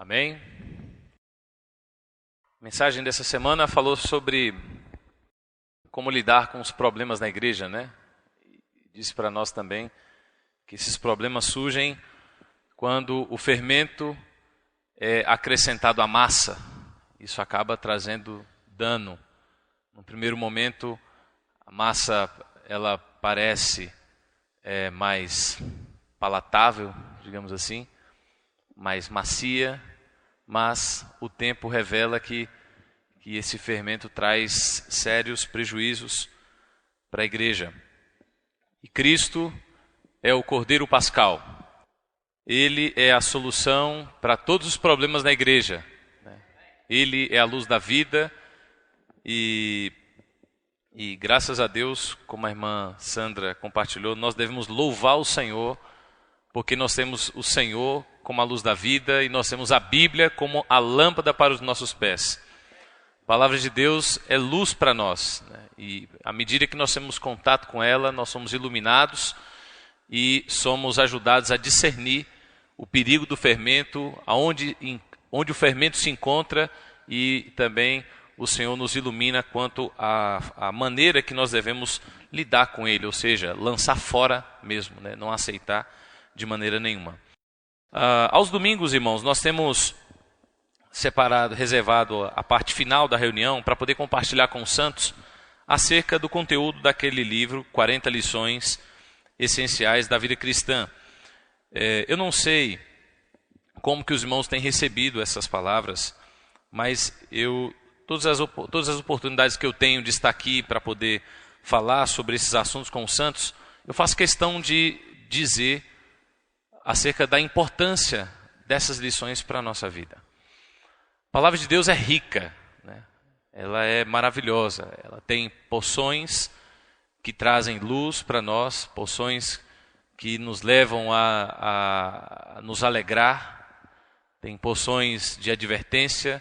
Amém? A mensagem dessa semana falou sobre como lidar com os problemas na igreja, né? Disse para nós também que esses problemas surgem quando o fermento é acrescentado à massa. Isso acaba trazendo dano. No primeiro momento, a massa ela parece mais palatável, digamos assim, mais macia, mas o tempo revela que esse fermento traz sérios prejuízos para a igreja. E Cristo é o Cordeiro Pascal. Ele é a solução para todos os problemas na igreja. Ele é a luz da vida e graças a Deus, como a irmã Sandra compartilhou, nós devemos louvar o Senhor, porque nós temos o Senhor como a luz da vida e nós temos a Bíblia como a lâmpada para os nossos pés. A palavra de Deus é luz para nós, né? E à medida que nós temos contato com ela, nós somos iluminados e somos ajudados a discernir o perigo do fermento, onde o fermento se encontra, e também o Senhor nos ilumina quanto à maneira que nós devemos lidar com ele, ou seja, lançar fora mesmo, né? Não aceitar de maneira nenhuma. Aos domingos, irmãos, nós temos reservado a parte final da reunião para poder compartilhar com os santos acerca do conteúdo daquele livro, 40 lições essenciais da vida cristã. Eu não sei como que os irmãos têm recebido essas palavras, mas todas as oportunidades que eu tenho de estar aqui para poder falar sobre esses assuntos com os santos, eu faço questão de dizer acerca da importância dessas lições para a nossa vida. A palavra de Deus é rica, né? Ela é maravilhosa, ela tem porções que trazem luz para nós, porções que nos levam a nos alegrar, tem porções de advertência,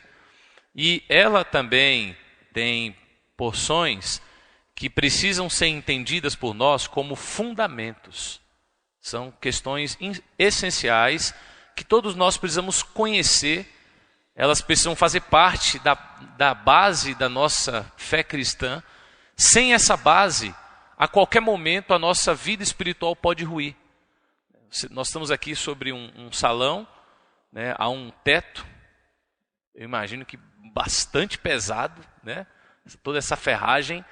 e ela também tem porções que precisam ser entendidas por nós como fundamentos. São questões essenciais que todos nós precisamos conhecer, elas precisam fazer parte da base da nossa fé cristã. Sem essa base, a qualquer momento a nossa vida espiritual pode ruir. Nós estamos aqui sobre um salão, né, há um teto, eu imagino que bastante pesado, né, toda essa ferragem,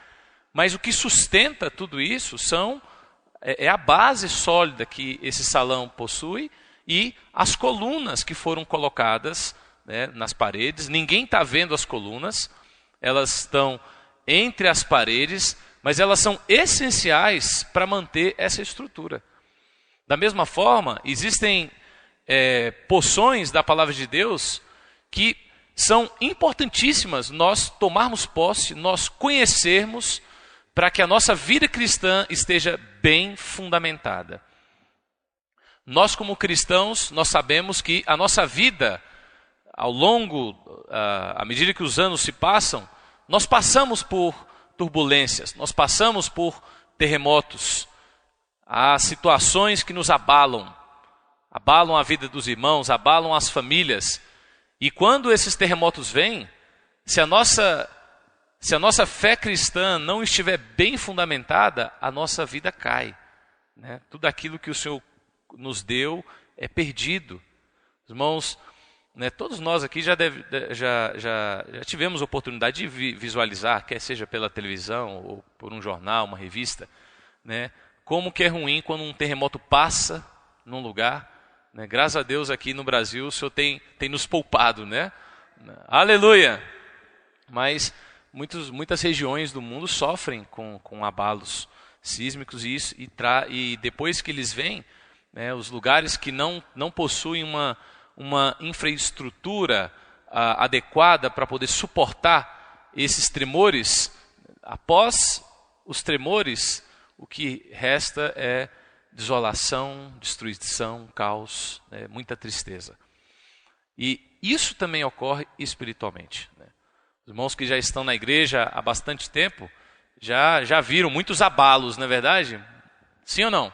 mas o que sustenta tudo isso é a base sólida que esse salão possui e as colunas que foram colocadas, né, nas paredes. Ninguém está vendo as colunas, elas estão entre as paredes, mas elas são essenciais para manter essa estrutura. Da mesma forma, existem porções da palavra de Deus que são importantíssimas nós tomarmos posse, nós conhecermos, para que a nossa vida cristã esteja bem fundamentada. Nós, como cristãos, nós sabemos que a nossa vida, ao longo, à medida que os anos se passam, nós passamos por turbulências, nós passamos por terremotos, há situações que nos abalam a vida dos irmãos, abalam as famílias. E quando esses terremotos vêm, se a nossa fé cristã não estiver bem fundamentada, a nossa vida cai, né? Tudo aquilo que o Senhor nos deu é perdido. Irmãos, né, todos nós aqui já tivemos oportunidade de visualizar, quer seja pela televisão ou por um jornal, uma revista, né, como que é ruim quando um terremoto passa num lugar, né? Graças a Deus aqui no Brasil o Senhor tem nos poupado, né? Aleluia! Mas muitas regiões do mundo sofrem com abalos sísmicos e depois que eles vêm, né, os lugares que não possuem uma infraestrutura adequada para poder suportar esses tremores, após os tremores, o que resta é desolação, destruição, caos, né, muita tristeza. E isso também ocorre espiritualmente, né? Os irmãos que já estão na igreja há bastante tempo já viram muitos abalos, não é verdade? Sim ou não?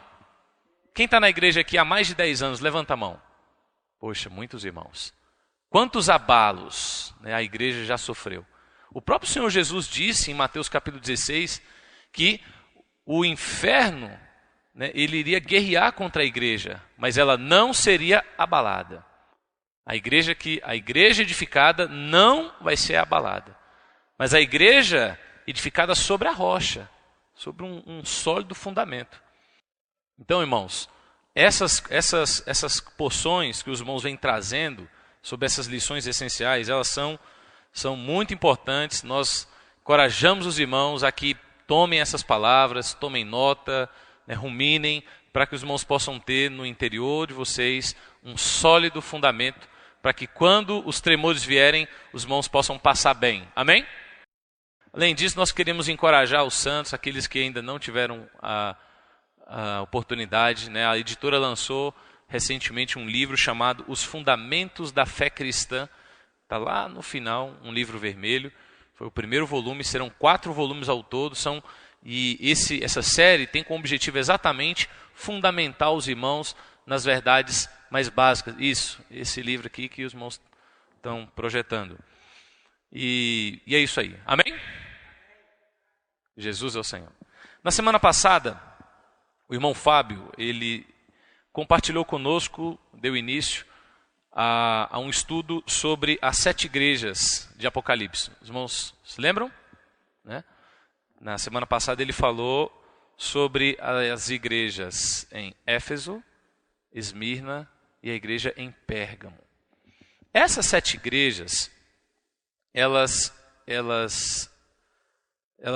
Quem está na igreja aqui há mais de 10 anos, levanta a mão. Poxa, muitos irmãos. Quantos abalos, né, a igreja já sofreu? O próprio Senhor Jesus disse em Mateus capítulo 16 que o inferno, né, ele iria guerrear contra a igreja, mas ela não seria abalada. A igreja edificada não vai ser abalada, mas a igreja edificada sobre a rocha, sobre um sólido fundamento. Então, irmãos, essas porções que os irmãos vêm trazendo sobre essas lições essenciais, elas são muito importantes. Nós encorajamos os irmãos a que tomem essas palavras, tomem nota, né, ruminem, para que os irmãos possam ter no interior de vocês um sólido fundamento, para que quando os tremores vierem, os irmãos possam passar bem. Amém? Além disso, nós queremos encorajar os santos, aqueles que ainda não tiveram a oportunidade, né? A editora lançou recentemente um livro chamado Os Fundamentos da Fé Cristã. Está lá no final, um livro vermelho. Foi o primeiro volume, serão 4 volumes ao todo. Essa série tem como objetivo exatamente fundamentar os irmãos nas verdades mais básicas. Esse livro aqui que os irmãos estão projetando. E é isso aí. Amém? Jesus é o Senhor. Na semana passada, o irmão Fábio, ele compartilhou conosco, deu início a um estudo sobre as 7 igrejas de Apocalipse. Os irmãos se lembram? Né? Na semana passada ele falou sobre as igrejas em Éfeso, Esmirna e a igreja em Pérgamo. Essas 7 igrejas, elas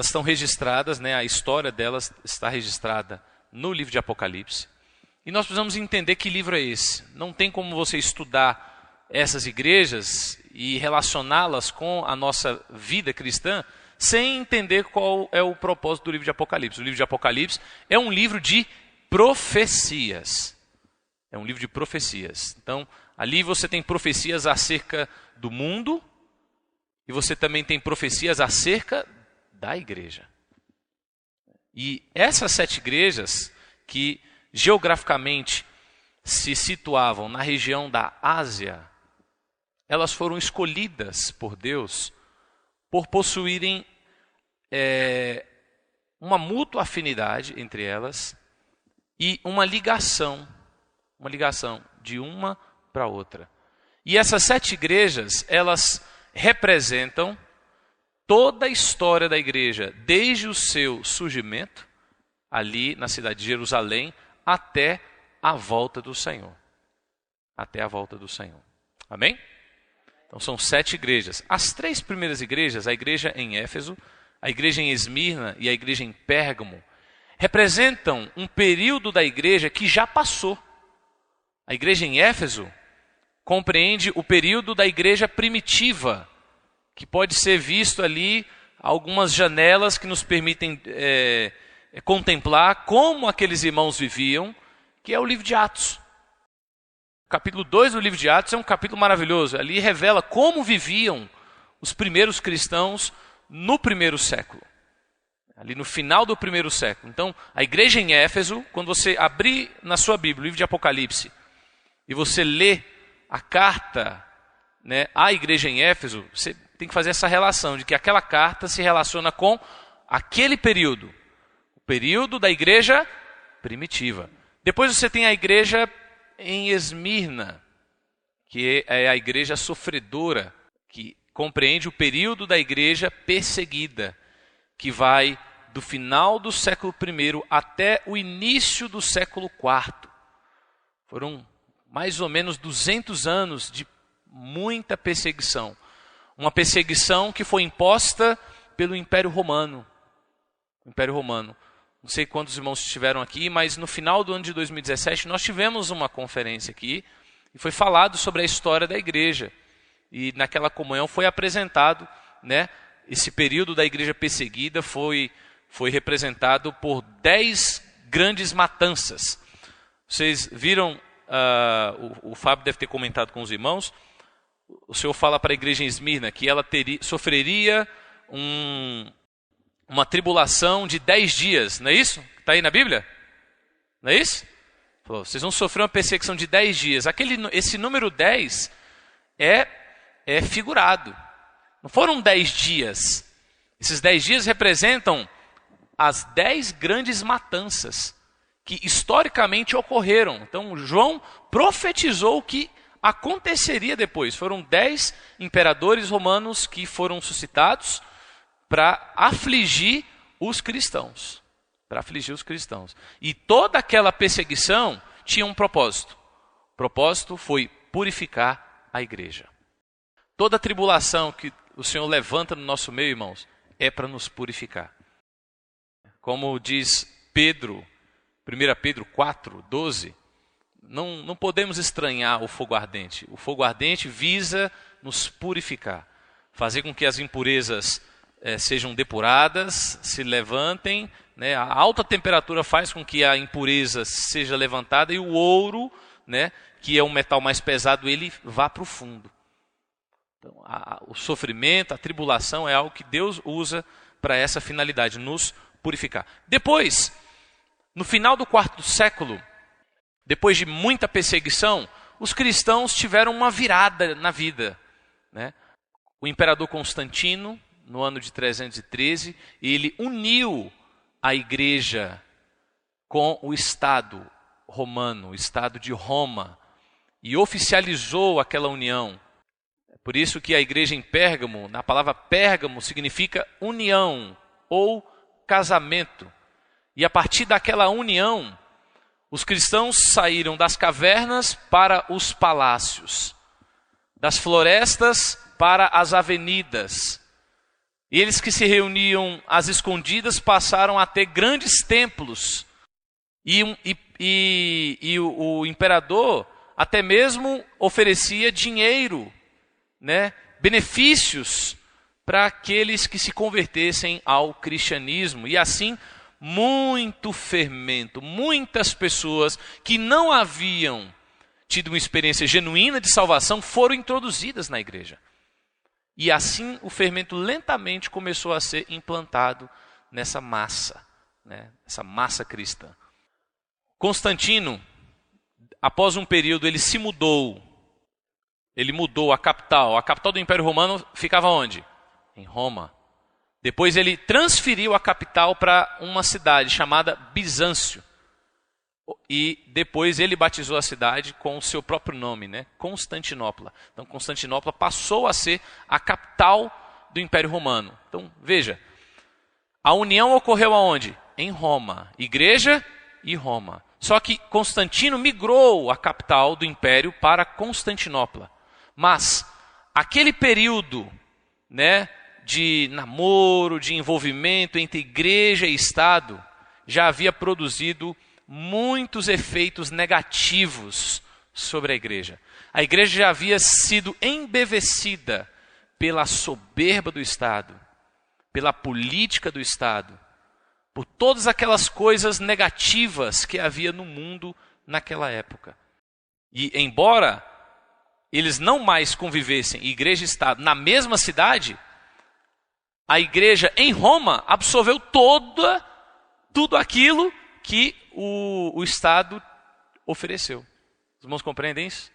estão registradas, né? A história delas está registrada no livro de Apocalipse. E nós precisamos entender que livro é esse. Não tem como você estudar essas igrejas e relacioná-las com a nossa vida cristã sem entender qual é o propósito do livro de Apocalipse. O livro de Apocalipse é um livro de profecias. É um livro de profecias. Então, ali você tem profecias acerca do mundo e você também tem profecias acerca da igreja. E essas 7 igrejas que geograficamente se situavam na região da Ásia, elas foram escolhidas por Deus por possuírem uma mútua afinidade entre elas e uma ligação de uma para outra. E essas 7 igrejas, elas representam toda a história da igreja, desde o seu surgimento, ali na cidade de Jerusalém, até a volta do Senhor. Até a volta do Senhor. Amém? Então são 7 igrejas. As 3 primeiras igrejas, a igreja em Éfeso, a igreja em Esmirna e a igreja em Pérgamo, representam um período da igreja que já passou. A igreja em Éfeso compreende o período da igreja primitiva, que pode ser visto ali algumas janelas que nos permitem contemplar como aqueles irmãos viviam, que é o livro de Atos. O capítulo 2 do livro de Atos é um capítulo maravilhoso. Ali revela como viviam os primeiros cristãos no primeiro século. Ali no final do primeiro século. Então, a igreja em Éfeso, quando você abrir na sua Bíblia o livro de Apocalipse, e você lê a carta, né, à igreja em Éfeso, você tem que fazer essa relação de que aquela carta se relaciona com aquele período, o período da igreja primitiva. Depois você tem a igreja em Esmirna, que é a igreja sofredora, que compreende o período da igreja perseguida, que vai do final do século I até o início do século IV. Foram mais ou menos 200 anos de muita perseguição. Uma perseguição que foi imposta pelo Império Romano. Império Romano. Não sei quantos irmãos estiveram aqui, mas no final do ano de 2017 nós tivemos uma conferência aqui e foi falado sobre a história da igreja. E naquela comunhão foi apresentado, né, esse período da igreja perseguida foi representado por 10 grandes matanças. Vocês viram, o Fábio deve ter comentado com os irmãos, o Senhor fala para a igreja em Esmirna que ela sofreria uma tribulação de 10 dias, não é isso? Está aí na Bíblia? Não é isso? Falou, vocês vão sofrer uma perseguição de 10 dias. Esse número 10 é é figurado. Não foram 10 dias. Esses 10 dias representam as 10 grandes matanças que historicamente ocorreram. Então, João profetizou o que aconteceria depois. Foram 10 imperadores romanos que foram suscitados para afligir os cristãos. E toda aquela perseguição tinha um propósito. O propósito foi purificar a igreja. Toda tribulação que o Senhor levanta no nosso meio, irmãos, é para nos purificar. Como diz Pedro, 1 Pedro 4, 12, não podemos estranhar o fogo ardente. O fogo ardente visa nos purificar, fazer com que as impurezas sejam depuradas, se levantem. Né? A alta temperatura faz com que a impureza seja levantada e o ouro, né, que é um metal mais pesado, ele vá para o fundo. Então, o sofrimento, a tribulação é algo que Deus usa para essa finalidade, nos purificar. Depois, no final do 4º século, depois de muita perseguição, os cristãos tiveram uma virada na vida. Né? O imperador Constantino, no ano de 313, ele uniu a igreja com o Estado romano, o Estado de Roma, e oficializou aquela união. Por isso que a igreja em Pérgamo, na palavra Pérgamo, significa união ou casamento. E a partir daquela união, os cristãos saíram das cavernas para os palácios, das florestas para as avenidas. E eles que se reuniam às escondidas passaram a ter grandes templos. E o imperador até mesmo oferecia dinheiro, né, benefícios para aqueles que se convertessem ao cristianismo. E assim, muito fermento, muitas pessoas que não haviam tido uma experiência genuína de salvação foram introduzidas na igreja. E assim o fermento lentamente começou a ser implantado nessa massa, né, essa massa cristã. Constantino, após um período, ele se mudou. Ele mudou a capital. A capital do Império Romano ficava onde? Em Roma. Depois ele transferiu a capital para uma cidade chamada Bizâncio. E depois ele batizou a cidade com o seu próprio nome, né? Constantinopla. Então Constantinopla passou a ser a capital do Império Romano. Então veja, a união ocorreu aonde? Em Roma. Igreja e Roma. Só que Constantino migrou a capital do Império para Constantinopla. Mas aquele período, né, de namoro, de envolvimento entre igreja e Estado, já havia produzido muitos efeitos negativos sobre a igreja. A igreja já havia sido embevecida pela soberba do Estado, pela política do Estado, por todas aquelas coisas negativas que havia no mundo naquela época. E embora eles não mais convivessem, igreja e Estado, na mesma cidade, a igreja em Roma absorveu tudo aquilo que o Estado ofereceu. Os irmãos compreendem isso?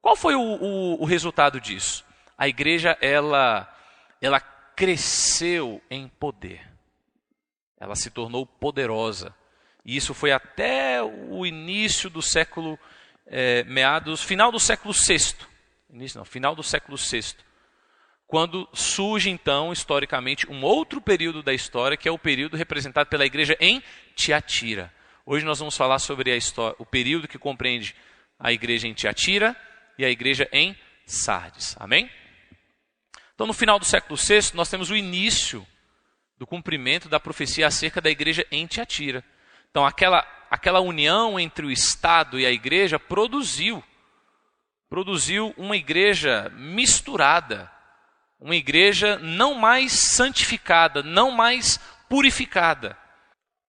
Qual foi o resultado disso? A igreja, ela cresceu em poder. Ela se tornou poderosa. E isso foi até o início do século, final do século VI. Final do século VI. Quando surge, então, historicamente, um outro período da história, que é o período representado pela igreja em Tiatira. Hoje nós vamos falar sobre o período que compreende a igreja em Tiatira e a igreja em Sardes. Amém? Então, no final do século VI, nós temos o início do cumprimento da profecia acerca da igreja em Tiatira. Então, aquela união entre o Estado e a igreja produziu uma igreja misturada, uma igreja não mais santificada, não mais purificada.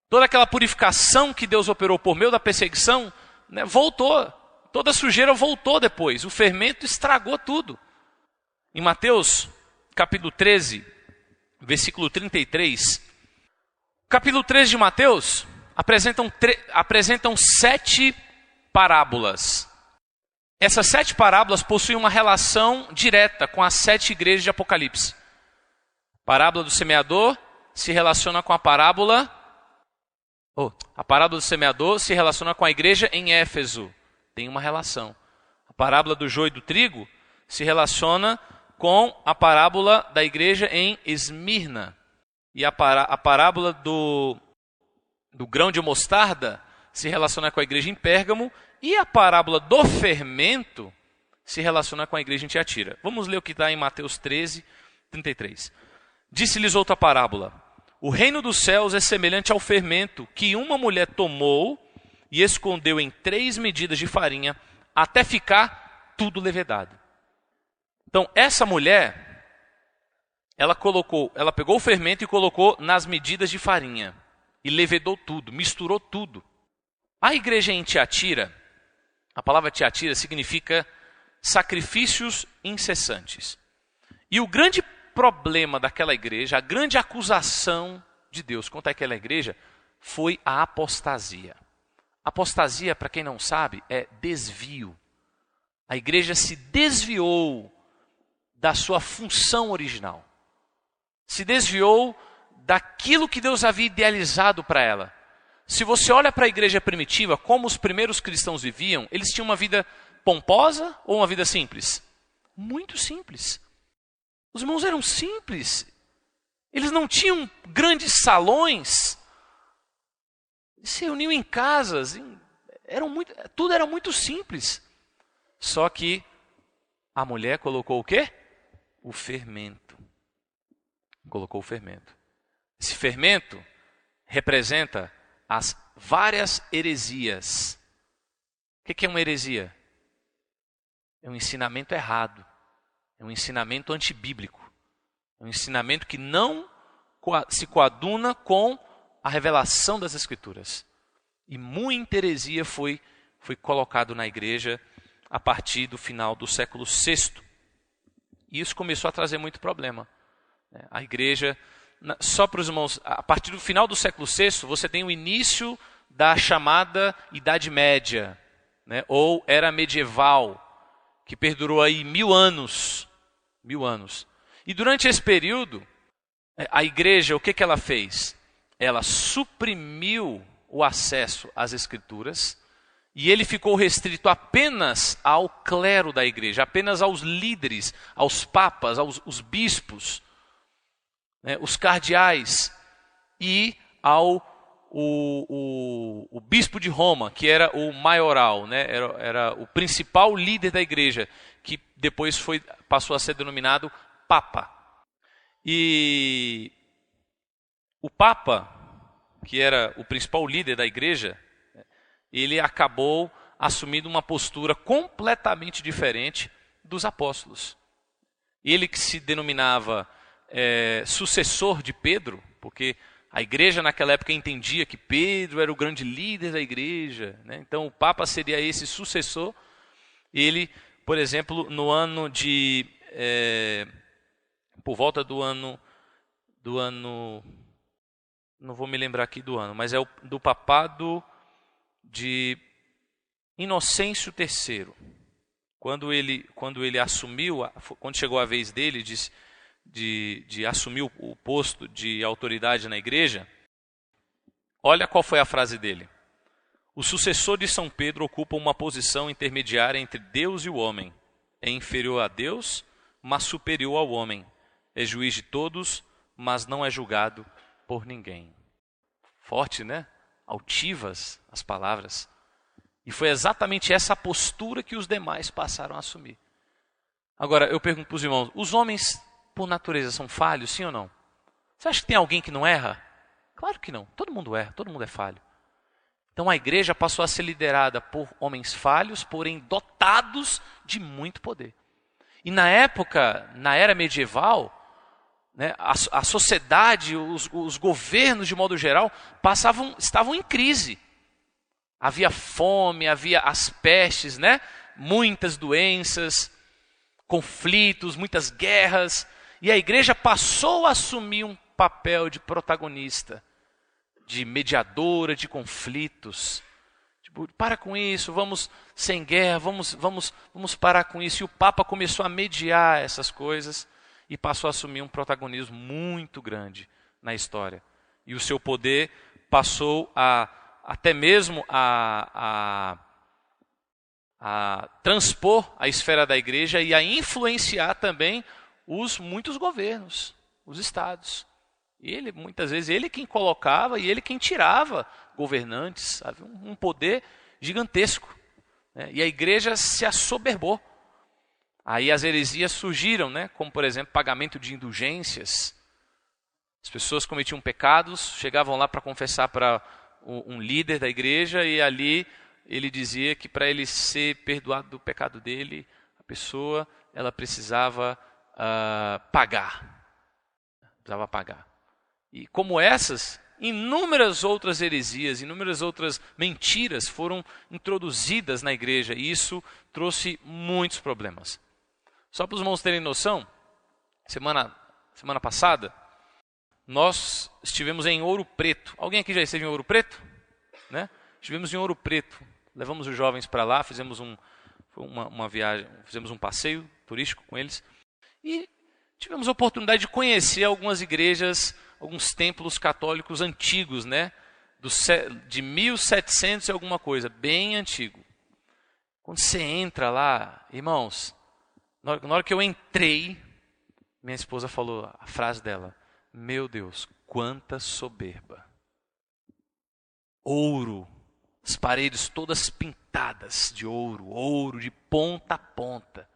Toda aquela purificação que Deus operou por meio da perseguição, né, voltou. Toda a sujeira voltou depois. O fermento estragou tudo. Em Mateus, capítulo 13, versículo 33. Capítulo 13 de Mateus apresentam 7 parábolas. Essas 7 parábolas possuem uma relação direta com as 7 igrejas de Apocalipse. A parábola do semeador se relaciona com a parábola do semeador se relaciona com a igreja em Éfeso. Tem uma relação. A parábola do joio e do trigo se relaciona com a parábola da igreja em Esmirna. E a parábola do grão de mostarda se relaciona com a igreja em Pérgamo. E a parábola do fermento se relaciona com a igreja em Tiatira. Vamos ler o que está em Mateus 13, 33. Disse-lhes outra parábola: o reino dos céus é semelhante ao fermento que uma mulher tomou e escondeu em 3 medidas de farinha até ficar tudo levedado. Então, essa mulher, ela pegou o fermento e colocou nas medidas de farinha e levedou tudo, misturou tudo. A igreja em Tiatira, a palavra Tiatira significa sacrifícios incessantes. E o grande problema daquela igreja, a grande acusação de Deus contra aquela igreja foi a apostasia. Apostasia, para quem não sabe, é desvio. A igreja se desviou da sua função original. Se desviou daquilo que Deus havia idealizado para ela. Se você olha para a igreja primitiva, como os primeiros cristãos viviam, eles tinham uma vida pomposa ou uma vida simples? Muito simples. Os irmãos eram simples. Eles não tinham grandes salões. Eles se reuniam em casas. Tudo era muito simples. Só que a mulher colocou o quê? O fermento. Colocou o fermento. Esse fermento representa as várias heresias. O que é uma heresia? É um ensinamento errado. É um ensinamento antibíblico. É um ensinamento que não se coaduna com a revelação das Escrituras. E muita heresia foi colocado na igreja a partir do final do século VI. E isso começou a trazer muito problema. A igreja, só para os irmãos, a partir do final do século VI, você tem o início da chamada Idade Média, né, ou Era Medieval, que perdurou aí 1000 anos. 1000 anos. E durante esse período, a igreja, o que ela fez? Ela suprimiu o acesso às Escrituras e ele ficou restrito apenas ao clero da igreja, apenas aos líderes, aos papas, aos bispos, né, os cardeais e o bispo de Roma, que era o maioral, né, era o principal líder da igreja, que depois passou a ser denominado Papa. E o Papa, que era o principal líder da igreja, ele acabou assumindo uma postura completamente diferente dos apóstolos. Ele que se denominava sucessor de Pedro, porque a igreja naquela época entendia que Pedro era o grande líder da igreja, né? Então o Papa seria esse sucessor. Ele, por exemplo, no ano de... por volta do ano... Não vou me lembrar aqui do ano, mas é do papado de Inocêncio III. Quando ele assumiu, quando chegou a vez dele de assumir o posto de autoridade na igreja, olha qual foi a frase dele. O sucessor de São Pedro ocupa uma posição intermediária entre Deus e o homem. É inferior a Deus, mas superior ao homem. É juiz de todos, mas não é julgado por ninguém. Forte, né? Altivas as palavras. E foi exatamente essa a postura que os demais passaram a assumir. Agora, eu pergunto para os irmãos, os homens, por natureza, são falhos, sim ou não? Você acha que tem alguém que não erra? Claro que não. Todo mundo erra, todo mundo é falho. Então a igreja passou a ser liderada por homens falhos, porém dotados de muito poder. E na época, na era medieval, né, a sociedade, os governos de modo geral, estavam em crise. Havia fome, havia as pestes, né? Muitas doenças, conflitos, muitas guerras. E a igreja passou a assumir um papel de protagonista, de mediadora de conflitos, para com isso, vamos sem guerra, vamos parar com isso. E o Papa começou a mediar essas coisas e passou a assumir um protagonismo muito grande na história. E o seu poder passou até mesmo a transpor a esfera da igreja e a influenciar também muitos governos, os estados. E muitas vezes, ele quem colocava e ele quem tirava governantes. Havia um poder gigantesco, né? E a igreja se assoberbou. Aí as heresias surgiram, né? Como, por exemplo, pagamento de indulgências. As pessoas cometiam pecados, chegavam lá para confessar para um líder da igreja e ali ele dizia que para ele ser perdoado do pecado dele, a pessoa ela precisava pagar. Precisava pagar. E como essas, inúmeras outras heresias, inúmeras outras mentiras foram introduzidas na igreja e isso trouxe muitos problemas. Só para os irmãos terem noção, semana passada, nós estivemos em Ouro Preto. Alguém aqui já esteve em Ouro Preto? Né? Estivemos em Ouro Preto. Levamos os jovens para lá, fizemos uma viagem, fizemos um passeio turístico com eles. E tivemos a oportunidade de conhecer algumas igrejas, alguns templos católicos antigos, né? De 1700 e alguma coisa, bem antigo. Quando você entra lá, irmãos, na hora que eu entrei, minha esposa falou a frase dela: meu Deus, quanta soberba. Ouro, as paredes todas pintadas de ouro, ouro de ponta a ponta.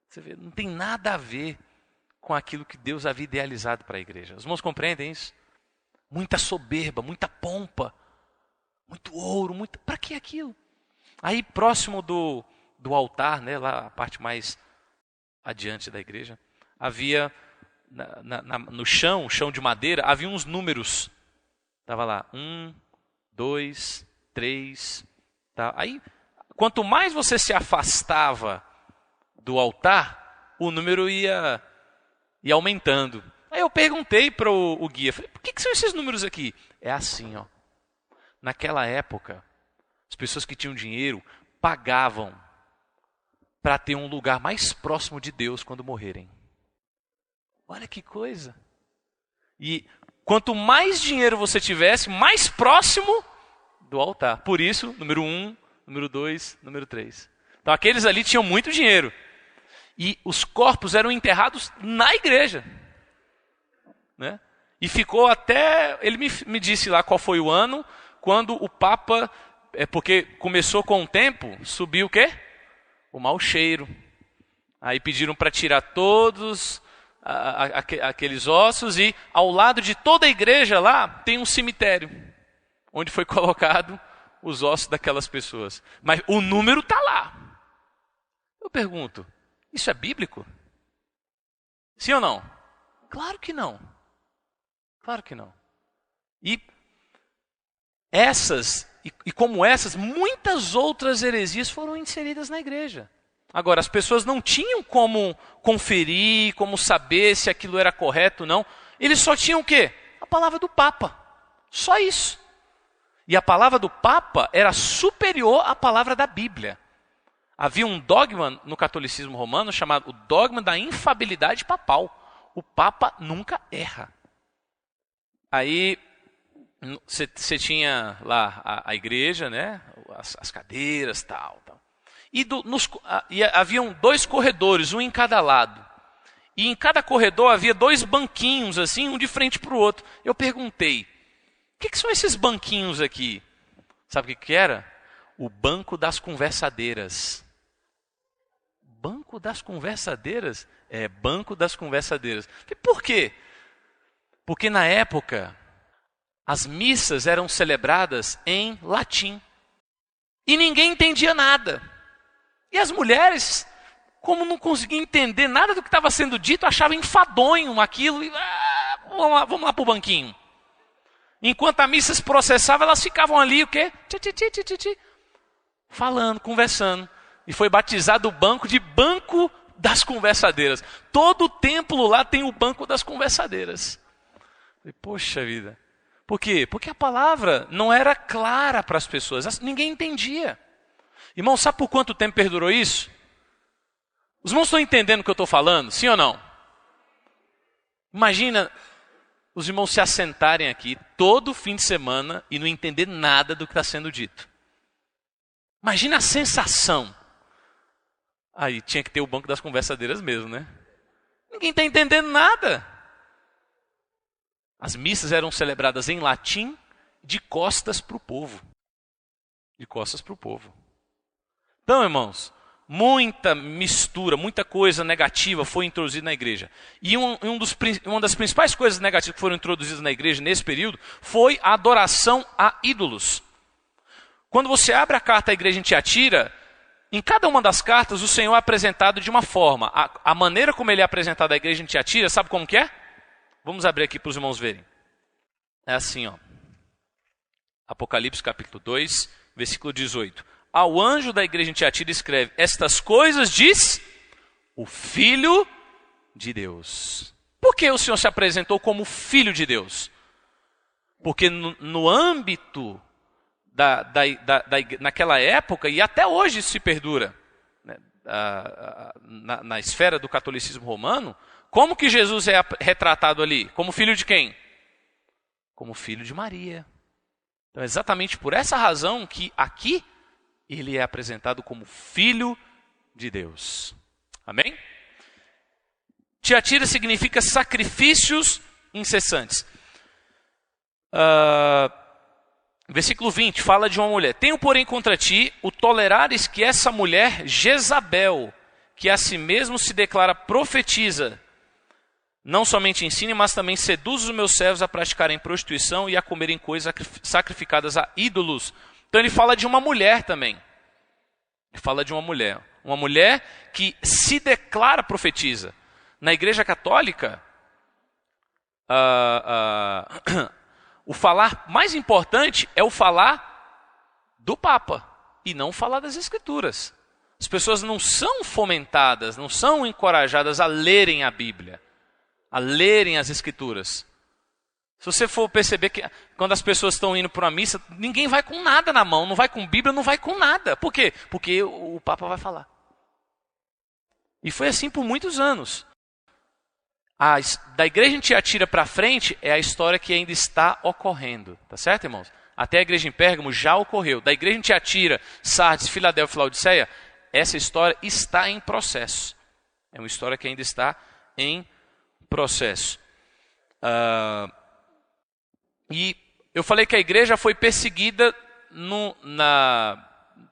Você vê, não tem nada a ver com aquilo que Deus havia idealizado para a igreja. Os irmãos compreendem isso? Muita soberba, muita pompa, muito ouro, para que aquilo? Aí próximo do altar, né, lá a parte mais adiante da igreja, havia no chão de madeira, havia uns números. Estava lá, 1, 2, 3. Tá? Aí, quanto mais você se afastava do altar, o número ia aumentando. Aí eu perguntei para o guia, falei, por que são esses números aqui? É assim, ó. Naquela época, as pessoas que tinham dinheiro pagavam para ter um lugar mais próximo de Deus quando morrerem. Olha que coisa. E quanto mais dinheiro você tivesse, mais próximo do altar. Por isso, número 1, número 2, número 3. Então aqueles ali tinham muito dinheiro. E os corpos eram enterrados na igreja. Né? E ficou até... Ele me disse lá qual foi o ano, quando o Papa... porque começou com o tempo, subiu o quê? O mau cheiro. Aí pediram para tirar todos aqueles ossos e ao lado de toda a igreja lá tem um cemitério, onde foi colocado os ossos daquelas pessoas. Mas o número está lá. Eu pergunto, isso é bíblico? Sim ou não? Claro que não. Claro que não. E como essas, muitas outras heresias foram inseridas na igreja. Agora, as pessoas não tinham como conferir, como saber se aquilo era correto ou não. Eles só tinham o quê? A palavra do Papa. Só isso. E a palavra do Papa era superior à palavra da Bíblia. Havia um dogma no catolicismo romano chamado o dogma da infabilidade papal. O Papa nunca erra. Aí você tinha lá a igreja, né? As cadeiras, tal. E haviam 2 corredores, um em cada lado. E em cada corredor havia 2 banquinhos, assim, um de frente para o outro. Eu perguntei, o que são esses banquinhos aqui? Sabe o que era? O banco das conversadeiras. Banco das conversadeiras? É, banco das conversadeiras. E por quê? Porque na época, as missas eram celebradas em latim. E ninguém entendia nada. E as mulheres, como não conseguiam entender nada do que estava sendo dito, achavam enfadonho aquilo. E, vamos lá para o banquinho. Enquanto a missa se processava, elas ficavam ali, o quê? Falando, conversando. E foi batizado o banco de Banco das Conversadeiras. Todo o templo lá tem o Banco das Conversadeiras. E, poxa vida. Por quê? Porque a palavra não era clara para as pessoas, ninguém entendia. Irmão, sabe por quanto tempo perdurou isso? Os irmãos estão entendendo o que eu estou falando, sim ou não? Imagina os irmãos se assentarem aqui todo fim de semana e não entender nada do que está sendo dito. Imagina a sensação. Aí tinha que ter o banco das conversadeiras mesmo, né? Ninguém está entendendo nada. As missas eram celebradas em latim, de costas para o povo. De costas para o povo. Então, irmãos, muita mistura, muita coisa negativa foi introduzida na igreja. E uma das principais coisas negativas que foram introduzidas na igreja nesse período foi a adoração a ídolos. Quando você abre a carta à igreja em Tiatira, em cada uma das cartas o Senhor é apresentado de uma forma. A maneira como ele é apresentado à igreja em Tiatira, sabe como que é? Vamos abrir aqui para os irmãos verem. É assim, ó. Apocalipse capítulo 2, versículo 18. Ao anjo da igreja em Tiatira escreve: estas coisas diz o Filho de Deus. Por que o Senhor se apresentou como Filho de Deus? Porque no âmbito naquela época, e até hoje isso se perdura, né, na esfera do catolicismo romano, como que Jesus é retratado ali? Como filho de quem? Como filho de Maria. Então é exatamente por essa razão que aqui ele é apresentado como Filho de Deus. Amém? Tiatira significa sacrifícios incessantes. Versículo 20 fala de uma mulher. Tenho, porém, contra ti o tolerares que essa mulher, Jezabel, que a si mesmo se declara profetiza, não somente ensine, mas também seduz os meus servos a praticarem prostituição e a comerem coisas sacrificadas a ídolos. Então ele fala de uma mulher também. Ele fala de uma mulher. Uma mulher que se declara profetiza. Na Igreja Católica, o falar mais importante é o falar do Papa e não falar das Escrituras. As pessoas não são fomentadas, não são encorajadas a lerem a Bíblia, a lerem as Escrituras. Se você for perceber que quando as pessoas estão indo para uma missa, ninguém vai com nada na mão, não vai com Bíblia, não vai com nada. Por quê? Porque o Papa vai falar. E foi assim por muitos anos. Da igreja em Tiatira para frente é a história que ainda está ocorrendo. Tá certo, irmãos? Até a igreja em Pérgamo já ocorreu. Da igreja em Tiatira, Sardes, Filadélfia e Laodiceia, essa história está em processo. É uma história que ainda está em processo. E eu falei que a igreja foi perseguida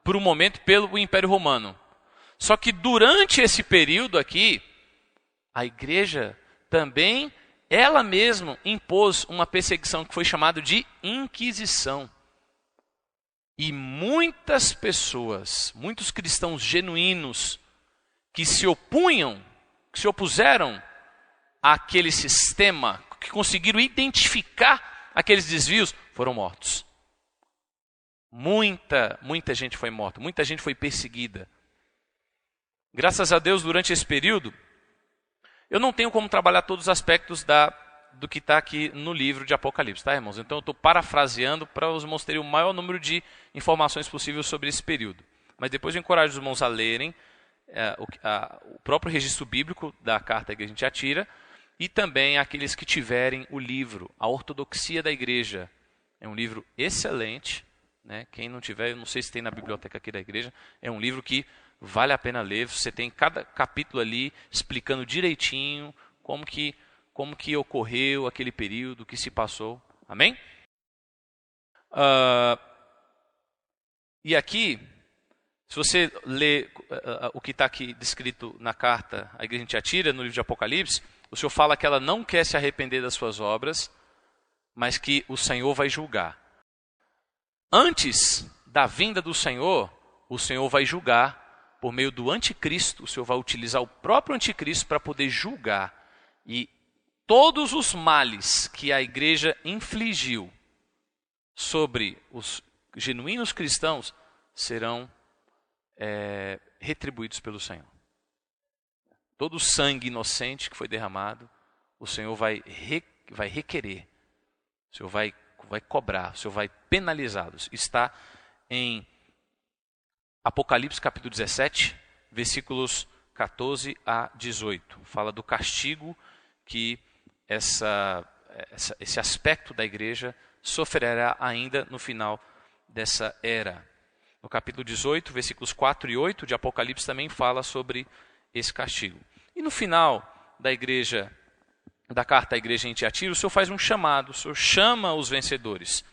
por um momento pelo Império Romano. Só que durante esse período aqui, a igreja também, ela mesma, impôs uma perseguição que foi chamada de Inquisição. E muitas pessoas, muitos cristãos genuínos, que se opuseram àquele sistema, que conseguiram identificar aqueles desvios, foram mortos. Muita gente foi morta, muita gente foi perseguida. Graças a Deus, durante esse período, eu não tenho como trabalhar todos os aspectos do que está aqui no livro de Apocalipse, tá, irmãos? Então eu estou parafraseando para os irmãos terem o maior número de informações possível sobre esse período. Mas depois eu encorajo os irmãos a lerem o próprio registro bíblico da carta à igreja em Tiatira e também aqueles que tiverem o livro, A Ortodoxia da Igreja. É um livro excelente, né? Quem não tiver, eu não sei se tem na biblioteca aqui da igreja, é um livro que vale a pena ler. Você tem cada capítulo ali explicando direitinho como que ocorreu aquele período, o que se passou. Amém? E aqui, se você ler o que está aqui descrito na carta à igreja em Tiatira, no livro de Apocalipse, o Senhor fala que ela não quer se arrepender das suas obras, mas que o Senhor vai julgar. Antes da vinda do Senhor, o Senhor vai julgar por meio do anticristo. O Senhor vai utilizar o próprio anticristo para poder julgar. E todos os males que a igreja infligiu sobre os genuínos cristãos serão retribuídos pelo Senhor. Todo o sangue inocente que foi derramado, o Senhor vai requerer. O Senhor vai vai cobrar, o Senhor vai penalizá-los. Está em Apocalipse capítulo 17, versículos 14 a 18. Fala do castigo que esse aspecto da igreja sofrerá ainda no final dessa era. No capítulo 18, versículos 4 e 8 de Apocalipse também fala sobre esse castigo. E no final da carta à igreja em Tiatira, o Senhor faz um chamado, o Senhor chama os vencedores.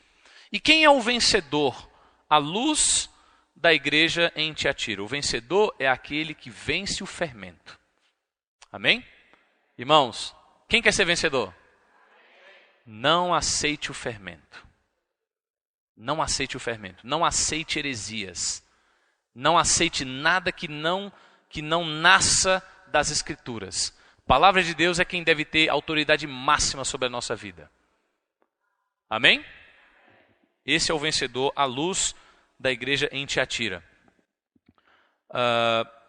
E quem é o vencedor? À luz da igreja em Tiatira. O vencedor é aquele que vence o fermento. Amém? Irmãos, quem quer ser vencedor? Não aceite o fermento. Não aceite o fermento. Não aceite heresias. Não aceite nada que não nasça das Escrituras. A palavra de Deus é quem deve ter autoridade máxima sobre a nossa vida. Amém? Esse é o vencedor à luz da igreja em Tiatira.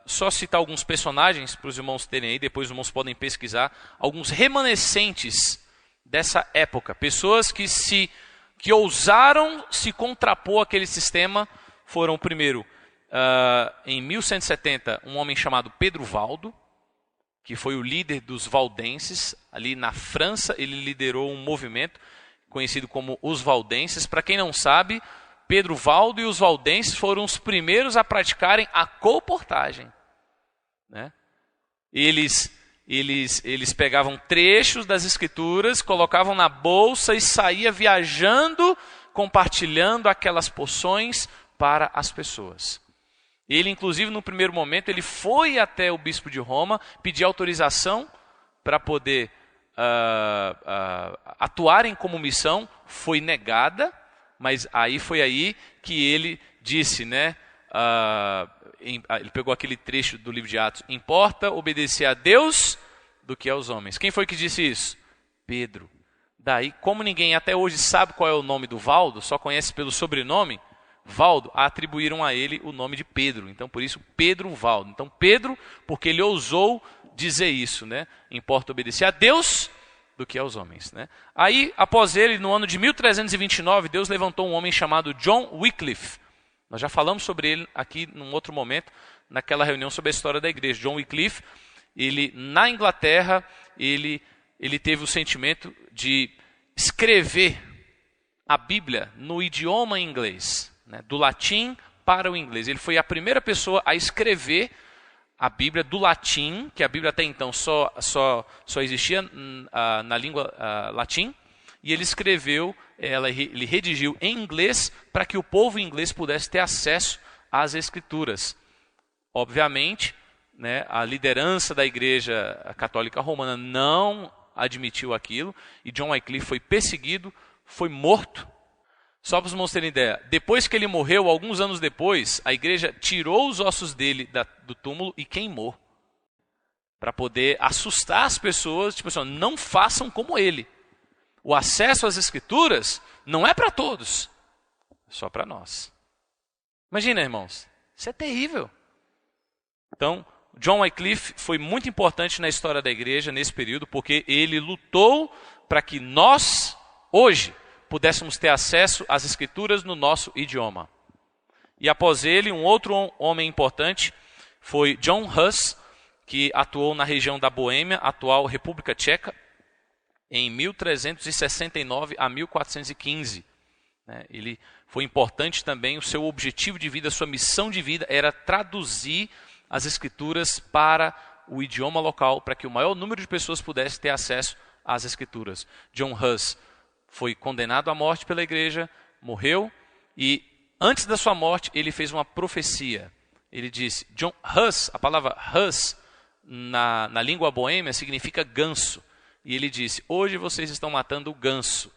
Só citar alguns personagens para os irmãos terem aí, depois os irmãos podem pesquisar, alguns remanescentes dessa época, pessoas que ousaram se contrapor àquele sistema. Foram, primeiro, em 1170, um homem chamado Pedro Valdo, que foi o líder dos valdenses. Ali na França, ele liderou um movimento conhecido como os valdenses. Para quem não sabe, Pedro Valdo e os valdenses foram os primeiros a praticarem a colportagem, né? Eles pegavam trechos das Escrituras, colocavam na bolsa e saía viajando, compartilhando aquelas porções para as pessoas. Ele, inclusive, no primeiro momento, ele foi até o bispo de Roma, pedir autorização para poder atuarem como missão. Foi negada, mas foi aí que ele disse, né? Ele pegou aquele trecho do livro de Atos: importa obedecer a Deus do que aos homens. Quem foi que disse isso? Pedro. Daí, como ninguém até hoje sabe qual é o nome do Valdo, só conhece pelo sobrenome Valdo, atribuíram a ele o nome de Pedro. Então, por isso, Pedro Valdo. Então, Pedro, porque ele ousou dizer isso, né? Importa obedecer a Deus do que aos homens, né? Aí, após ele, no ano de 1329, Deus levantou um homem chamado John Wycliffe. Nós já falamos sobre ele aqui num outro momento, naquela reunião sobre a história da igreja. John Wycliffe, ele, na Inglaterra, ele teve o sentimento de escrever a Bíblia no idioma inglês, né? Do latim para o inglês. Ele foi a primeira pessoa a escrever a Bíblia do latim, que a Bíblia até então só existia na língua latim, e ele escreveu, ele redigiu em inglês para que o povo inglês pudesse ter acesso às Escrituras. Obviamente, né, a liderança da Igreja Católica Romana não admitiu aquilo, e John Wycliffe foi perseguido, foi morto. Só para os irmãos terem ideia, depois que ele morreu, alguns anos depois, a igreja tirou os ossos dele do túmulo e queimou, para poder assustar as pessoas, tipo assim, não façam como ele. O acesso às Escrituras não é para todos, é só para nós. Imagina, irmãos, isso é terrível. Então, John Wycliffe foi muito importante na história da igreja nesse período, porque ele lutou para que nós, hoje, pudéssemos ter acesso às Escrituras no nosso idioma. E após ele, um outro homem importante foi John Hus, que atuou na região da Boêmia, atual República Tcheca, em 1369 a 1415. Ele foi importante também, o seu objetivo de vida, a sua missão de vida era traduzir as Escrituras para o idioma local, para que o maior número de pessoas pudesse ter acesso às Escrituras. John Hus foi condenado à morte pela igreja, morreu, e antes da sua morte ele fez uma profecia. Ele disse, John Hus, a palavra Hus na língua boêmia significa ganso. E ele disse, hoje vocês estão matando o ganso,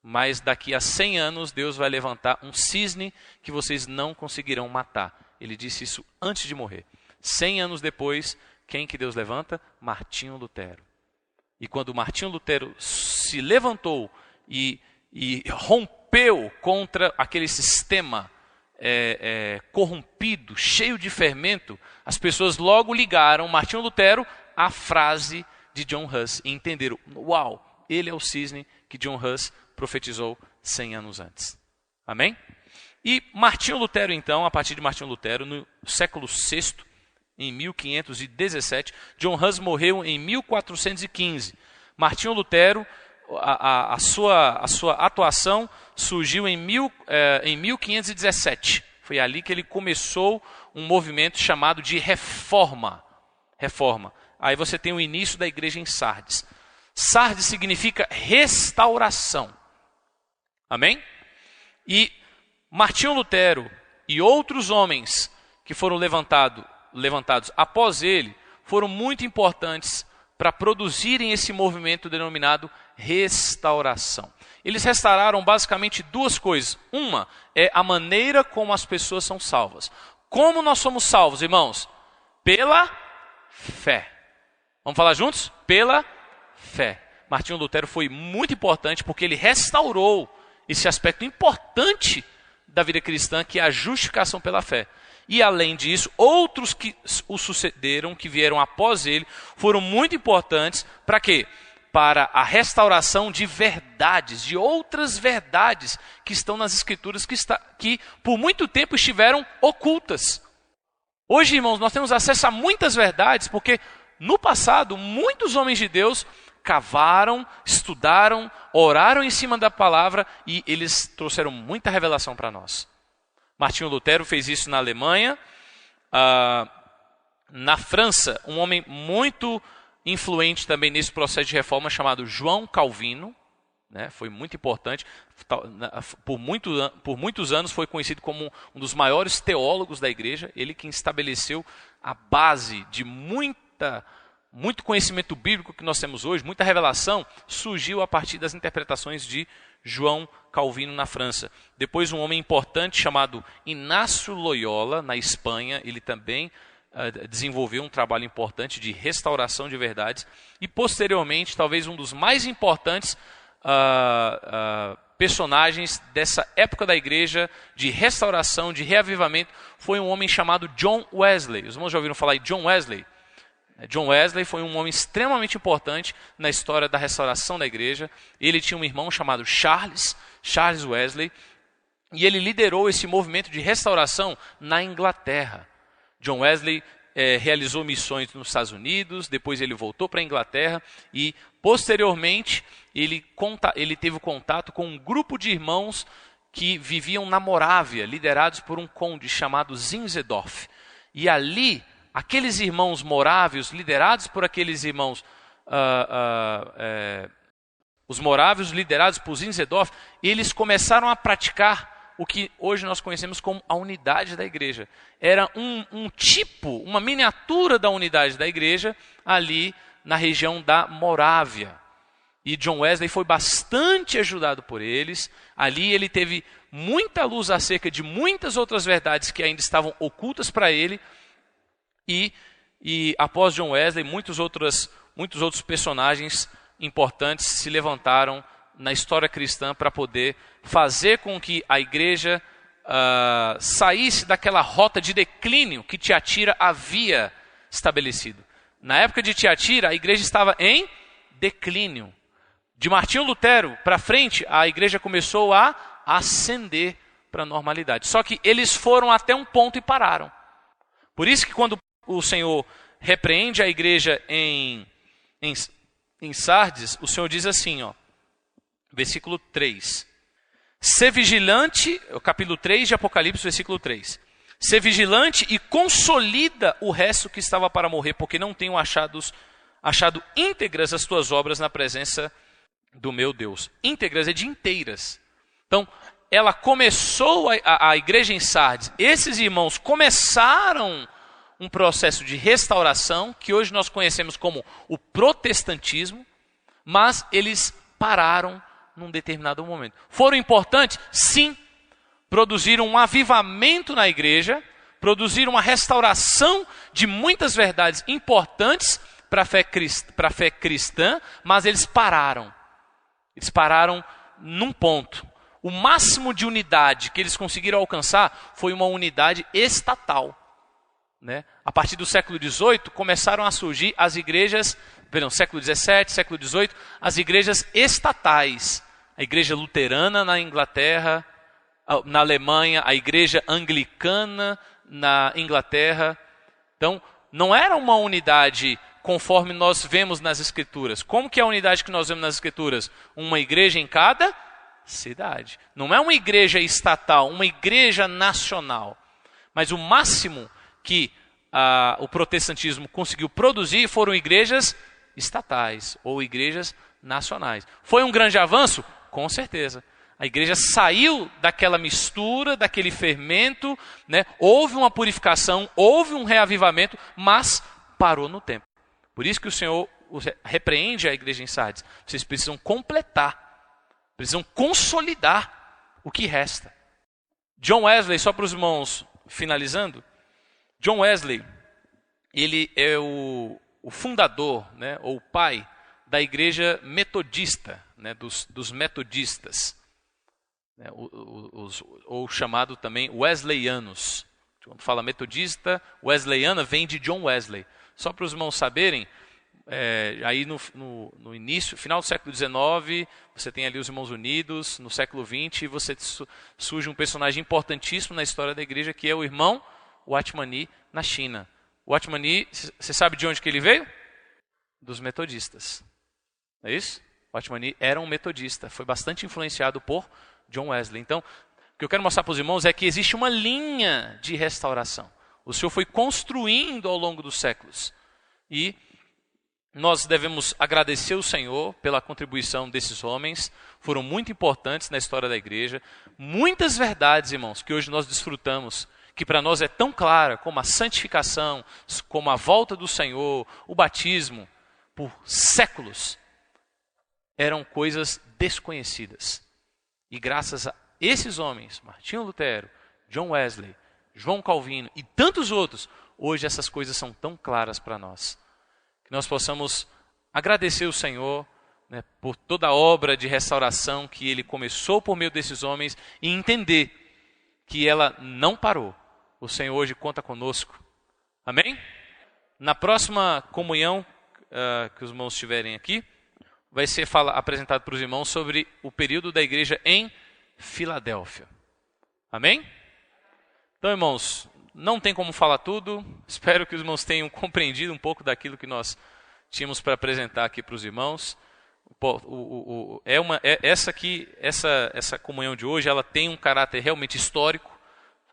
mas daqui a 100 anos Deus vai levantar um cisne que vocês não conseguirão matar. Ele disse isso antes de morrer. 100 anos depois, quem que Deus levanta? Martinho Lutero. E quando Martinho Lutero se levantou e rompeu contra aquele sistema corrompido, cheio de fermento, as pessoas logo ligaram Martinho Lutero à frase de John Hus e entenderam, uau, ele é o cisne que John Hus profetizou 100 anos antes. Amém? E Martinho Lutero, então, a partir de Martinho Lutero, no século VI, em 1517, John Hus morreu em 1415. Martinho Lutero, a sua atuação surgiu em 1517. Foi ali que ele começou um movimento chamado de reforma. Aí você tem o início da igreja em Sardes. Sardes significa restauração. Amém? E Martinho Lutero e outros homens que foram levantados após ele foram muito importantes para produzirem esse movimento denominado restauração. Eles restauraram basicamente duas coisas. Uma é a maneira como as pessoas são salvas. Como nós somos salvos, irmãos? Pela fé. Vamos falar juntos? Pela fé. Martinho Lutero foi muito importante porque ele restaurou esse aspecto importante da vida cristã, que é a justificação pela fé. E além disso, outros que o sucederam, que vieram após ele, foram muito importantes para quê? Para a restauração de verdades, de outras verdades que estão nas Escrituras, que por muito tempo estiveram ocultas. Hoje, irmãos, nós temos acesso a muitas verdades, porque no passado, muitos homens de Deus cavaram, estudaram, oraram em cima da palavra e eles trouxeram muita revelação para nós. Martinho Lutero fez isso na Alemanha. Na França, um homem muito influente também nesse processo de reforma chamado João Calvino, né, foi muito importante, por muitos anos foi conhecido como um dos maiores teólogos da igreja, ele que estabeleceu a base de muito conhecimento bíblico que nós temos hoje, muita revelação, surgiu a partir das interpretações de João Calvino na França. Depois um homem importante chamado Inácio Loyola, na Espanha, ele também desenvolveu um trabalho importante de restauração de verdades. E posteriormente, talvez um dos mais importantes personagens dessa época da igreja, de restauração, de reavivamento, foi um homem chamado John Wesley. Os irmãos já ouviram falar de John Wesley? John Wesley foi um homem extremamente importante na história da restauração da igreja. Ele tinha um irmão chamado Charles Wesley, e ele liderou esse movimento de restauração na Inglaterra. John Wesley realizou missões nos Estados Unidos, depois ele voltou para a Inglaterra e, posteriormente, ele teve contato com um grupo de irmãos que viviam na Morávia, liderados por um conde chamado Zinzendorf. E ali, aqueles irmãos morávios, liderados por aqueles irmãos, os morávios liderados por Zinzendorf, eles começaram a praticar o que hoje nós conhecemos como a unidade da igreja. Era um tipo, uma miniatura da unidade da igreja ali na região da Morávia. E John Wesley foi bastante ajudado por eles. Ali ele teve muita luz acerca de muitas outras verdades que ainda estavam ocultas para ele. E após John Wesley, muitos outros personagens importantes se levantaram na história cristã para poder fazer com que a igreja saísse daquela rota de declínio que Tiatira havia estabelecido. Na época de Tiatira, a igreja estava em declínio. De Martinho Lutero para frente, a igreja começou a ascender para a normalidade. Só que eles foram até um ponto e pararam. Por isso que quando o Senhor repreende a igreja em Sardes, o Senhor diz assim, versículo 3. Ser vigilante, capítulo 3 de Apocalipse, versículo 3. Ser vigilante e consolida o resto que estava para morrer, porque não tenho achado íntegras as tuas obras na presença do meu Deus. Íntegras é de inteiras. Então, ela começou, a igreja em Sardes, esses irmãos começaram um processo de restauração, que hoje nós conhecemos como o protestantismo, mas eles pararam num determinado momento. Foram importantes? Sim. Produziram um avivamento na igreja, produziram uma restauração de muitas verdades importantes para a fé cristã, mas eles pararam. Eles pararam num ponto. O máximo de unidade que eles conseguiram alcançar foi uma unidade estatal. Né? A partir do século XVIII, começaram a surgir as igrejas, século XVII, século XVIII, as igrejas estatais. a igreja luterana na Inglaterra, na Alemanha, a igreja anglicana na Inglaterra. Então, não era uma unidade conforme nós vemos nas Escrituras. Como que é a unidade que nós vemos nas Escrituras? Uma igreja em cada cidade. Não é uma igreja estatal, uma igreja nacional. Mas o máximo que o protestantismo conseguiu produzir foram igrejas estatais ou igrejas nacionais. Foi um grande avanço? Com certeza. A igreja saiu daquela mistura, daquele fermento, né? Houve uma purificação, houve um reavivamento, mas parou no tempo. Por isso que o Senhor repreende a igreja em Sardes. Vocês precisam completar, precisam consolidar o que resta. John Wesley, só para os irmãos finalizando, John Wesley, ele é o fundador, né, ou o pai da igreja metodista, né, dos metodistas, né, ou chamado também wesleyanos. Quando fala metodista, wesleyana vem de John Wesley. Só para os irmãos saberem, aí no início, final do século XIX, você tem ali os Irmãos Unidos, no século XX, surge um personagem importantíssimo na história da igreja, que é o irmão Watmani, na China. O Watmani, você sabe de onde que ele veio? Dos metodistas. É isso? O Watmani era um metodista, foi bastante influenciado por John Wesley. Então, o que eu quero mostrar para os irmãos é que existe uma linha de restauração. O Senhor foi construindo ao longo dos séculos. E nós devemos agradecer o Senhor pela contribuição desses homens. Foram muito importantes na história da igreja. Muitas verdades, irmãos, que hoje nós desfrutamos, que para nós é tão clara, como a santificação, como a volta do Senhor, o batismo, por séculos, eram coisas desconhecidas. E graças a esses homens, Martinho Lutero, John Wesley, João Calvino e tantos outros, hoje essas coisas são tão claras para nós. Que nós possamos agradecer o Senhor, né, por toda a obra de restauração que Ele começou por meio desses homens e entender que ela não parou. O Senhor hoje conta conosco. Amém? Na próxima comunhão que os irmãos tiverem aqui, vai ser apresentado para os irmãos sobre o período da igreja em Filadélfia. Amém? Então, irmãos, não tem como falar tudo. Espero que os irmãos tenham compreendido um pouco daquilo que nós tínhamos para apresentar aqui para os irmãos. Essa comunhão de hoje, ela tem um caráter realmente histórico,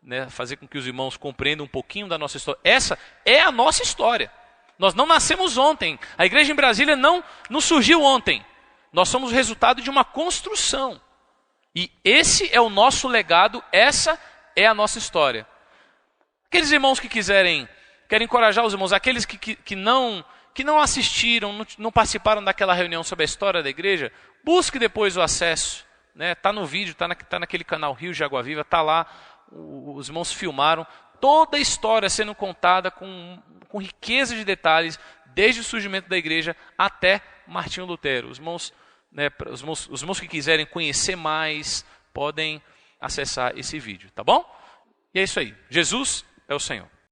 né? Fazer com que os irmãos compreendam um pouquinho da nossa história. Essa é a nossa história. Nós não nascemos ontem. A igreja em Brasília não surgiu ontem. Nós somos o resultado de uma construção. E esse é o nosso legado, essa é a nossa história. Aqueles irmãos que quero encorajar os irmãos, aqueles que não assistiram, não participaram daquela reunião sobre a história da igreja, busque depois o acesso. Está no vídeo, está naquele canal Rio de Água Viva, está lá, os irmãos filmaram toda a história sendo contada com riqueza de detalhes, desde o surgimento da igreja até Martinho Lutero. Os irmãos que quiserem conhecer mais, podem acessar esse vídeo, tá bom? E é isso aí. Jesus é o Senhor.